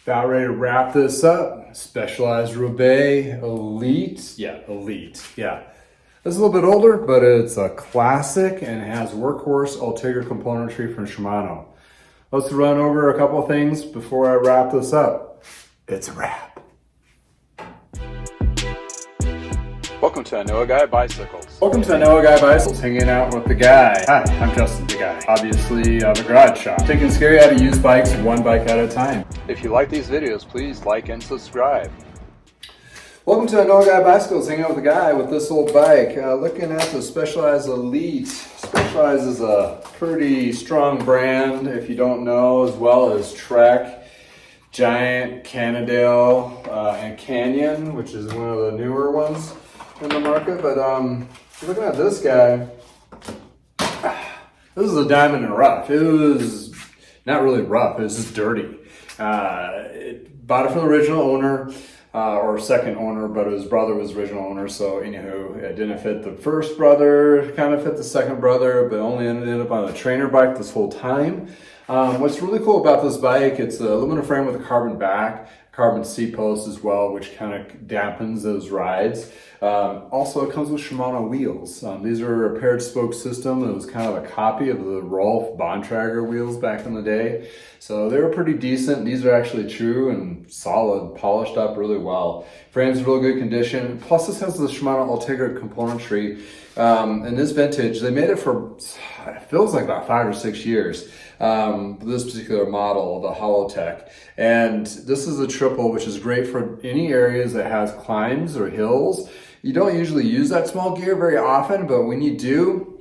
About ready to wrap this up. Specialized Roubaix Elite. Elite. It's a little bit older, but it's a classic and it has workhorse Ultegra componentry from Shimano. Let's run over a couple of things before I wrap this up. It's a wrap. Welcome to I Know a Guy Bicycles. Welcome to I Know a Guy Bicycles, hanging out with the guy. Hi, I'm Justin the guy. Obviously, I have a garage shop. Taking scary how to use bikes one bike at a time. If you like these videos, please like and subscribe. Welcome to I Know a Guy Bicycles, hanging out with the guy with this old bike. Looking at the Specialized Elite. Specialized is a pretty strong brand, if you don't know, as well as Trek, Giant, Cannondale, and Canyon, which is one of the newer ones in the market. But looking at this guy, this is a diamond in the rough. It was not really rough, it was just dirty. Bought it from the original owner, or second owner, but his brother was the original owner. So anywho, it didn't fit the first brother, kind of fit the second brother, but only ended up on a trainer bike this whole time. What's really cool about this bike, it's an aluminum frame with a carbon back, carbon seat post as well, which kind of dampens those rides. Also, it comes with Shimano wheels. These are a paired spoke system. It was kind of a copy of the Rolf Bontrager wheels back in the day. So they were pretty decent. These are actually true and solid, polished up really well. Frame's in real good condition. Plus, this has the Shimano Ultegra componentry. And this vintage, they made it for, it feels like about 5 or 6 years. This particular model, the Holotech. And this is a triple, which is great for any areas that has climbs or hills. You don't usually use that small gear very often, but when you do,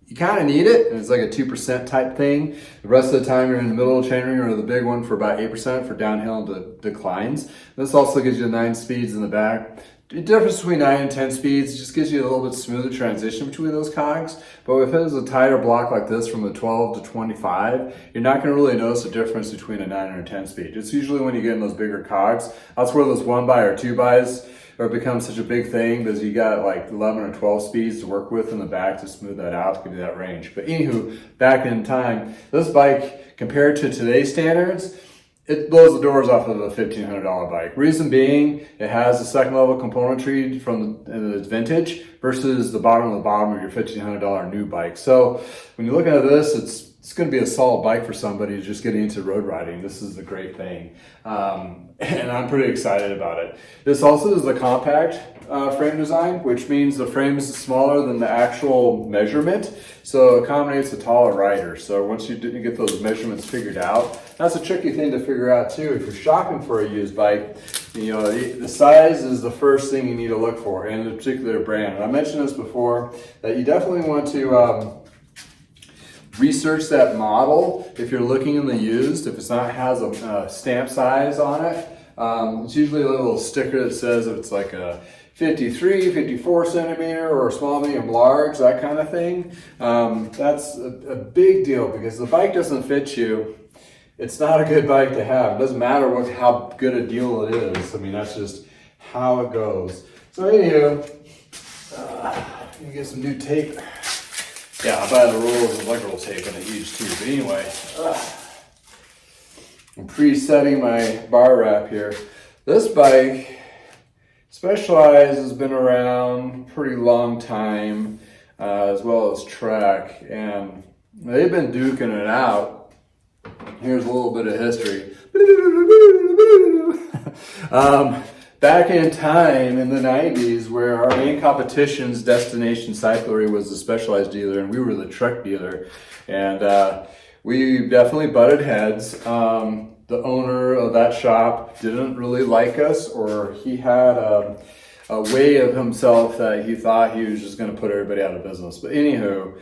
you kind of need it. And it's like a 2% type thing. The rest of the time you're in the middle of the chainring or the big one for about 8% for downhill and declines. This also gives you 9 speeds in the back. The difference between 9 and 10 speeds just gives you a little bit smoother transition between those cogs. But if it was a tighter block like this from a 12 to 25, you're not going to really notice the difference between a 9 and a 10 speed. It's usually when you get in those bigger cogs. That's where those 1x or 2xs or become such a big thing, because you got like 11 or 12 speeds to work with in the back to smooth that out, to give you that range. But anywho, back in time, this bike, compared to today's standards, it blows the doors off of a $1,500 bike. Reason being, it has the second level componentry from its vintage versus the bottom of your $1,500 new bike. So when you look at this, it's going to be a solid bike for somebody just getting into road riding. This is the great thing. And I'm pretty excited about it. This also is the compact frame design, which means the frame is smaller than the actual measurement. So it accommodates a taller rider. So once you get those measurements figured out, that's a tricky thing to figure out too. If you're shopping for a used bike, you know, the size is the first thing you need to look for in a particular brand. And I mentioned this before, that you definitely want to research that model if you're looking in the used. If it's not has a stamp size on it, it's usually a little sticker that says if it's like a 53, 54 centimeter or small, medium, large, that kind of thing. That's a big deal, because the bike doesn't fit you. It's not a good bike to have. It doesn't matter how good a deal it is. I mean, that's just how it goes. So anywho, you get some new tape. Yeah, I'll buy the rolls of electrical tape and I use too. But anyway, I'm presetting my bar wrap here. This bike, Specialized, has been around a pretty long time, as well as Trek, and they've been duking it out. Here's a little bit of history. Back in time in the 90s, where our main competition's destination cyclery was the Specialized dealer and we were the Trek dealer, and we definitely butted heads. The owner of that shop didn't really like us, or he had a way of himself that he thought he was just going to put everybody out of business. But anywho,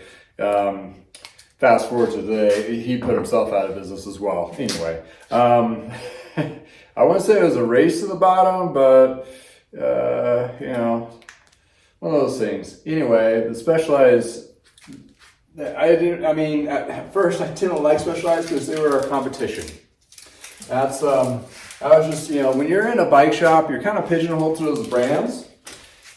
fast forward to today, he put himself out of business as well. Anyway, I wouldn't say it was a race to the bottom, but, you know, one of those things. Anyway, the Specialized, at first I didn't like Specialized because they were our competition. I was just, you know, when you're in a bike shop, you're kind of pigeonholed to those brands.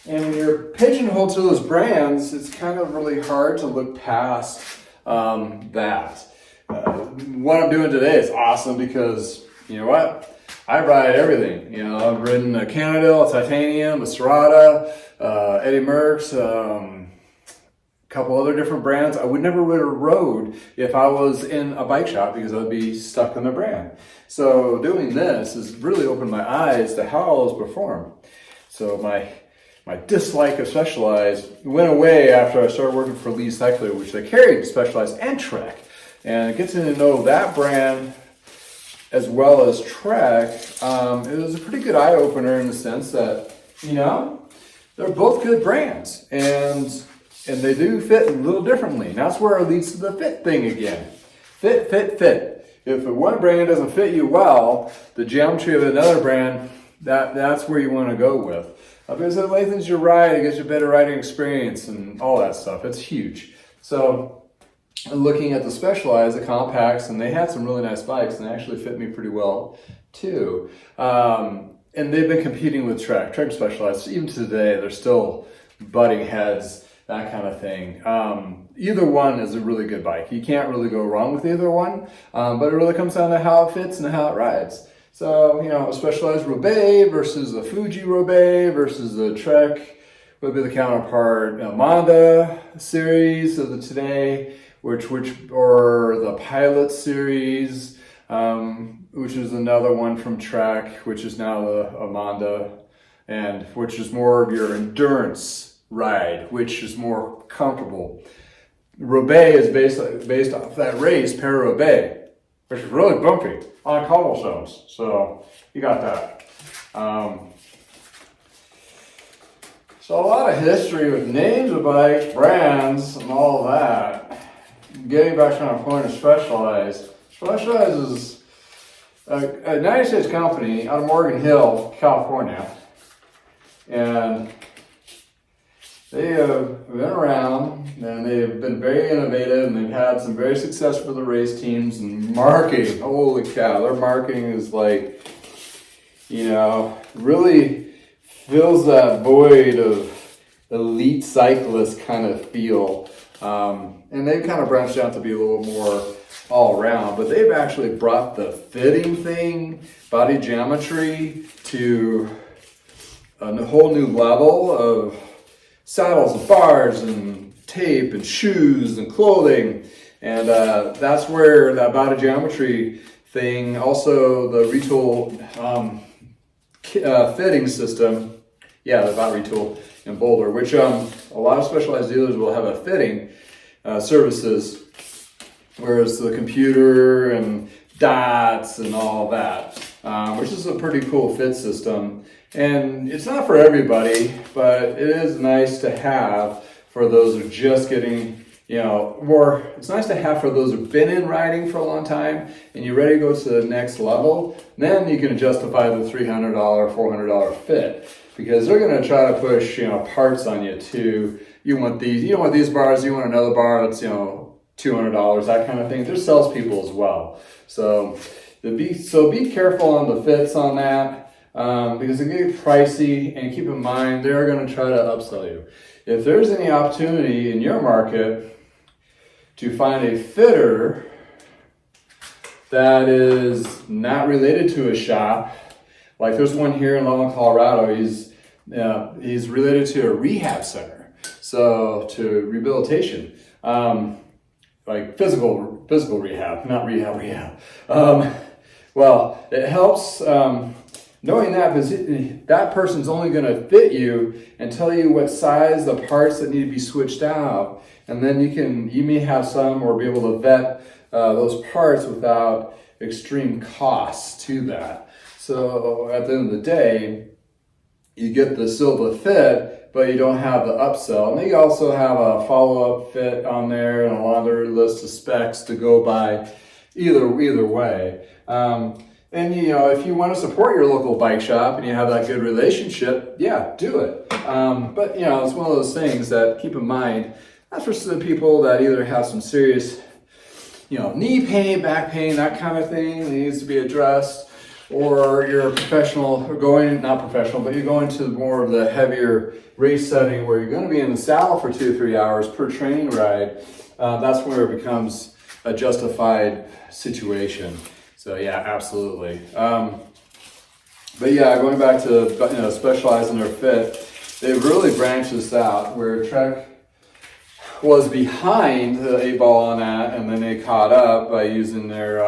And when you're pigeonholed to those brands, it's kind of really hard to look past that. What I'm doing today is awesome because, you know what? I ride everything. You know, I've ridden a Cannondale, a Titanium, a Serrata, Eddie Merckx, a couple other different brands. I would never would have rode if I was in a bike shop because I'd be stuck in the brand. So doing this has really opened my eyes to how all those perform. So my dislike of Specialized went away after I started working for Lee Cycler, which they carried Specialized and Trek. And getting to know that brand as well as Trek, it was a pretty good eye-opener in the sense that, you know, they're both good brands. And they do fit a little differently. And that's where it leads to the fit thing again. Fit, fit, fit. If one brand doesn't fit you well, the geometry of another brand, that's where you want to go with. Because it lengthens your ride, it gives you a better riding experience and all that stuff. It's huge. So looking at the Specialized, the compacts, and they had some really nice bikes and they actually fit me pretty well too. And they've been competing with Trek Specialized. Even today, they're still butting heads, that kind of thing. Either one is a really good bike. You can't really go wrong with either one, but it really comes down to how it fits and how it rides. So, you know, a Specialized Roubaix versus a Fuji Roubaix versus a Trek would be the counterpart. Monda series of the today, or the Pilot series, which is another one from Trek, which is now the Monda, and which is more of your endurance ride, which is more comfortable. Roubaix is based off that race, Paris-Roubaix, which is really bumpy on cobblestones. So you got that. So a lot of history with names of bikes, brands, and all that. Getting back to my point of Specialized. Specialized is a United States company out of Morgan Hill, California. And they have been around and they've been very innovative and they've had some very success for the race teams and marketing. Holy cow, their marketing is like, you know, really fills that void of elite cyclist kind of feel. And they've kind of branched out to be a little more all around, but they've actually brought the fitting thing, body geometry to a whole new level of saddles and bars and tape and shoes and clothing. And that's where that body geometry thing, also the retool fitting system, the body retool in Boulder, which a lot of Specialized dealers will have a fitting services, whereas the computer and dots and all that, which is a pretty cool fit system. And it's not for everybody, but it is nice to have for those who are just getting, you know, or it's nice to have for those who've been in riding for a long time and you're ready to go to the next level. Then you can justify the $300, $400 fit, because they're going to try to push, you know, parts on you too. You want these bars, you want another bar that's, you know, $200, that kind of thing. They're salespeople as well. So be careful on the fits on that. Because it can get pricey, and keep in mind they're going to try to upsell you. If there's any opportunity in your market to find a fitter that is not related to a shop, like there's one here in Loveland, Colorado. He's related to a rehab center, so to rehabilitation, like physical rehab, not rehab. Well, it helps. Knowing that, because that person's only going to fit you and tell you what size the parts that need to be switched out, and then you may have some or be able to vet those parts without extreme costs to that. So at the end of the day, you get the silver fit, but you don't have the upsell. And they also have a follow-up fit on there and a longer list of specs to go by either way. And, you know, if you want to support your local bike shop and you have that good relationship, yeah, do it. But, you know, it's one of those things that keep in mind, that's for the people that either have some serious, you know, knee pain, back pain, that kind of thing that needs to be addressed, or you're a professional, or not professional, but you're going to more of the heavier race setting where you're going to be in the saddle for 2 or 3 hours per training ride. That's where it becomes a justified situation. So yeah, absolutely. But yeah, going back to Specialized in their fit, they've really branched this out where Trek was behind the 8-ball on that, and then they caught up by using their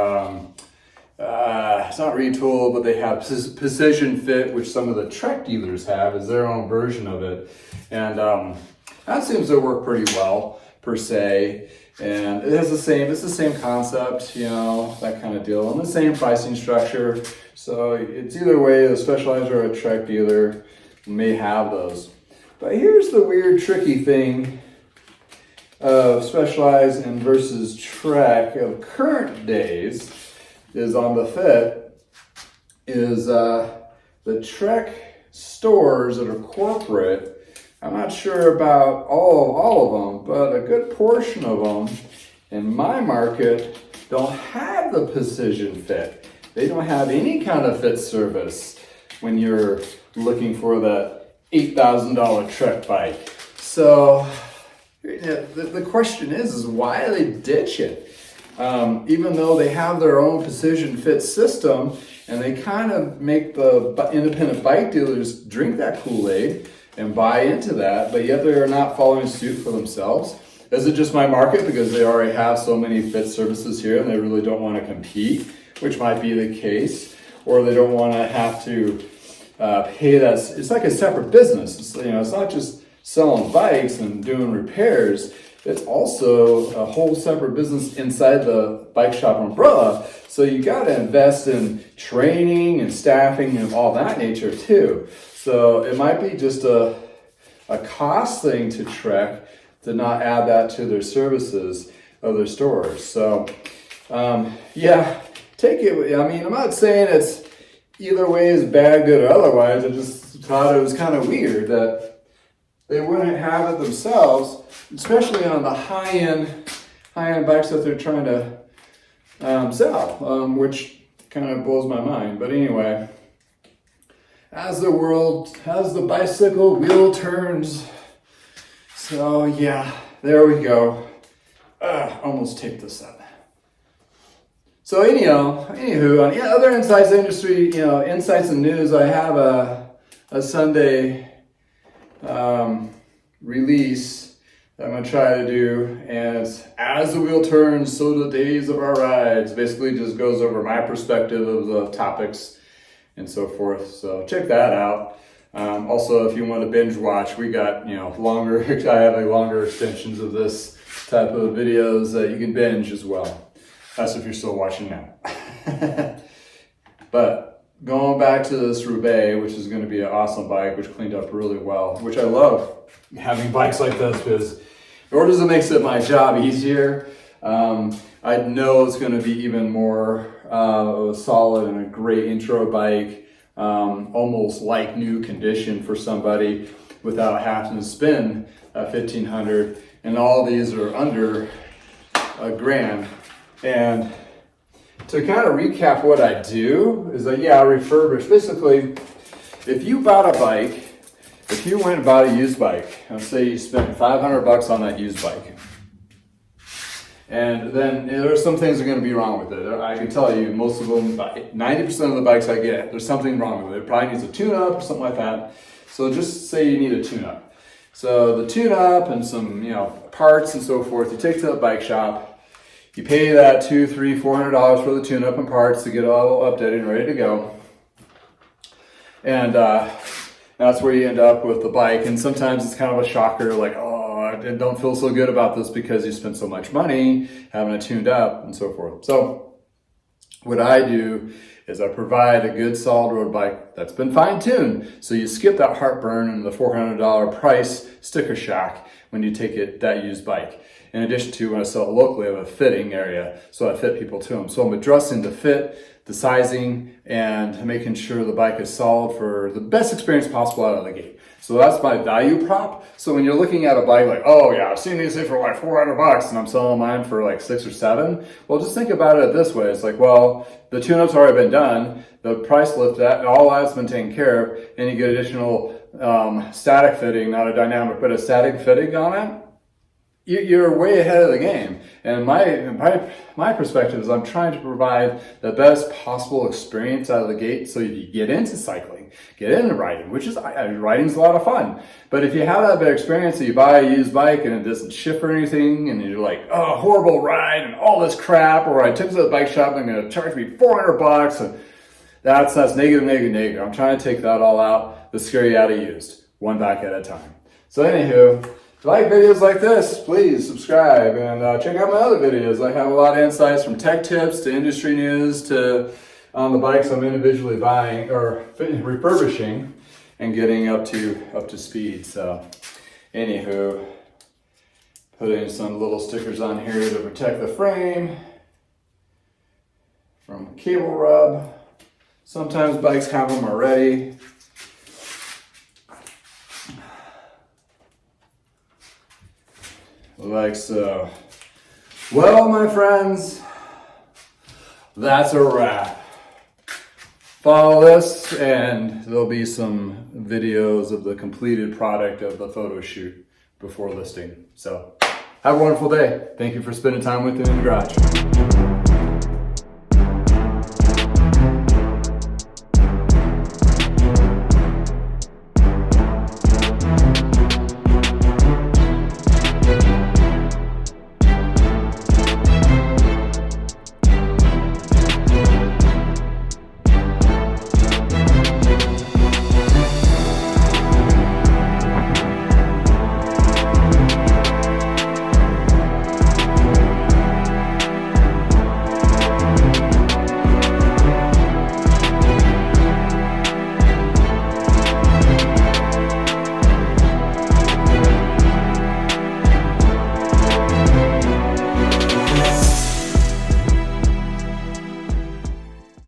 it's not retool, but they have precision fit, which some of the Trek dealers have, is their own version of it, and that seems to work pretty well per se. And it has it's the same concept, that kind of deal, and the same pricing structure. So it's either way, a Specialized or a Trek dealer may have those. But here's the weird, tricky thing of Specialized and versus Trek of current days is on the fit is the Trek stores that are corporate. I'm not sure about all of them, but a good portion of them in my market don't have the precision fit. They don't have any kind of fit service when you're looking for that $8,000 Trek bike. So the question is why do they ditch it? Even though they have their own precision fit system and they kind of make the independent bike dealers drink that Kool-Aid and buy into that, but yet they are not following suit for themselves. Is it just my market because they already have so many fit services here and they really don't want to compete, which might be the case, or they don't want to have to pay that? It's like a separate business. It's not just selling bikes and doing repairs. It's also a whole separate business inside the bike shop umbrella. So you got to invest in training and staffing and all that nature too. So it might be just a cost thing to Trek to not add that to their services of their stores. So take it. I mean, I'm not saying it's either way is bad, good, or otherwise. I just thought it was kind of weird that they wouldn't have it themselves, especially on the high-end bikes that they're trying to sell, which kind of blows my mind. But anyway, as the bicycle wheel turns. So yeah, there we go. Almost taped this up. So anywho, on other insights industry, insights and news, I have a Sunday release that I'm gonna try to do, and it's as the wheel turns, so the days of our rides. Basically, just goes over my perspective of the topics and so forth. So check that out. Also, if you want to binge watch, we got longer. I have longer extensions of this type of videos that you can binge as well. That's if you're still watching now. But going back to this Roubaix, which is going to be an awesome bike, which cleaned up really well, which I love having bikes like this because in order to make my job easier, I know it's going to be even more solid and a great intro bike, almost like new condition for somebody without having to spend $1,500. And all these are under $1,000. And to kind of recap what I do is that, I refurbish. Basically, if you bought a bike, if you went and bought a used bike, let's say you spent $500 on that used bike, and then there's some things that are going to be wrong with it. I can tell you, most of them, 90% of the bikes I get, there's something wrong with it. It probably needs a tune-up or something like that. So just say you need a tune-up. So the tune-up and some parts and so forth, you take to the bike shop. You pay that $200, $300, $400 for the tune-up and parts to get it all updated and ready to go. And that's where you end up with the bike. And sometimes it's kind of a shocker, like, I don't feel so good about this because you spent so much money having it tuned up and so forth. So what I do is I provide a good solid road bike that's been fine-tuned. So you skip that heartburn and the $400 price sticker shock when you take that used bike. In addition to when I sell it locally, I have a fitting area, so I fit people to them. So I'm addressing the fit, the sizing, and making sure the bike is solid for the best experience possible out of the gate. So that's my value prop. So when you're looking at a bike like, I've seen these things for like $400 and I'm selling mine for like $6 or $7. Well, just think about it this way. It's like, the tune-up's already been done, the price lift, all that's been taken care of, and you get additional static fitting, not a dynamic, but a static fitting on it. you're way ahead of the game. And my perspective is I'm trying to provide the best possible experience out of the gate so you get into cycling, get into riding, which is, riding's a lot of fun. But if you have that bad experience that you buy a used bike and it doesn't shift or anything, and you're like, oh, horrible ride and all this crap, or I took it to the bike shop and they're going to charge me $400, and that's negative. I'm trying to take that all out, the scare you out of used, one bike at a time. So anywho, if you like videos like this, please subscribe and check out my other videos. I have a lot of insights from tech tips to industry news to on the bikes I'm individually buying or refurbishing and getting up to speed. So anywho, putting some little stickers on here to protect the frame from cable rub. Sometimes bikes have them already. Like so. Well, my friends, that's a wrap. Follow this and there'll be some videos of the completed product of the photo shoot before listing. So have a wonderful day. Thank you for spending time with me in the garage.